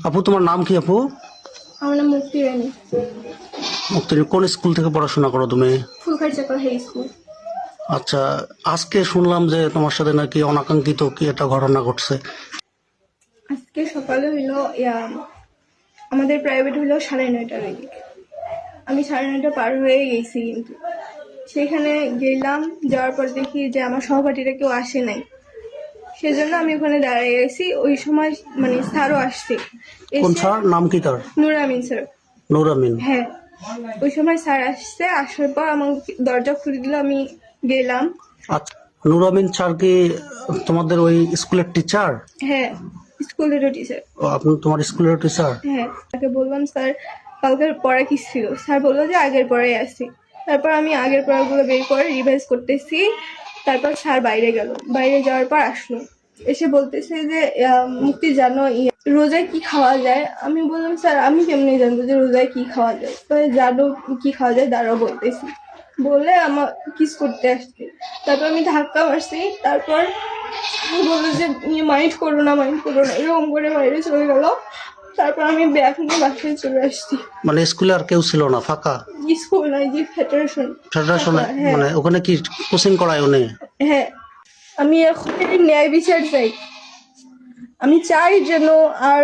আপু তোমার নাম কি আপু? আমার নাম মুক্তি রানী। মুক্তি, কোন স্কুল থেকে পড়াশোনা করো তুমি? ফুলখারচাকল হাই স্কুল। আচ্ছা, আজকে শুনলাম যে তোমার সাথে নাকি অনাকাঙ্ক্ষিত কি একটা ঘটনা ঘটছে। আজকে সকালে হইলো আমাদের প্রাইভেট হইলো 9:30টার দিকে। আমি 9:30 পার হয়ে গেছি, কিন্তু সেখানে গেলাম, যাওয়ার পর দেখি যে আমার সহপাঠীরা কেউ আসে নাই। সেজন্য আমি ওখানে দাঁড়িয়ে গেছি। ওই সময় মানে স্যারও আসছে। কোন এসে স্যার, নাম কি তার? নূর আমিন স্যার। নূর আমিন। হ্যাঁ, ওই সময় স্যার আসছে, আসার পর আমার দরজা খুলে দিল, আমি গেলাম। আচ্ছা, নূর আমিন স্যার কি তোমাদের ওই স্কুলের টিচার? হ্যাঁ, স্কুলেরও টিচার। আপনি তোমার স্কুলের টিচার? হ্যাঁ, তাকে বললাম স্যার কালকের পড়া কি ছিল। স্যার বললো যে আগের পড়াই আছে। তারপর আমি আগের পড়াগুলো বের করে রিভাইজ করতেছি। তারপর স্যার বাইরে গেল, বাইরে যাওয়ার পর আসলো, এসে বলতেছে যে মুক্তি জানো রোজায় কি খাওয়া যায়? আমি বললাম স্যার আমি কেমনি জানবো যে রোজায় কি খাওয়া যায়? তো জানো কি খাওয়া যায়, দাঁড়াও বলতেছি বলে আমার কিস করতে আসছে। তারপর আমি ধাক্কা মারছি। তারপর বললো যে মাইন্ড করো না, মাইন্ড করো না, এরকম করে বাইরে চলে গেল। তারপর আমি ব্যাগ নিয়ে বাসায় চলে আসছি। মানে স্কুলে আর কেউ ছিল না, ফাঁকা? স্কুল নাই, যে ফেডারেশন। ফেডারেশনে? হ্যাঁ। মানে ওখানে কি কোচিং করায় উনি? হ্যাঁ, আমি এখন ন্যায় বিচার চাই। আমি চাই যেন আর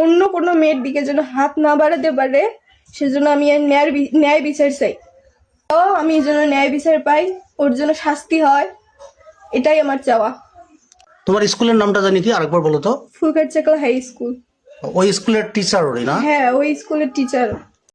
অন্য কোনো মেয়ের দিকে যেন হাত না বাড়াতে পারে, সেজন্য আমি আর ন্যায় বিচার চাই। তো আমি যেন ন্যায় বিচার পাই, ওর জন্য শাস্তি হয়, এটাই আমার চাওয়া। তোমার স্কুলের নামটা জানি কি, আরেকবার বলো তো? ফুলখারচাকল হাই স্কুল। ওই স্কুলের টিচার উনি না? হ্যাঁ, ওই স্কুলের টিচার।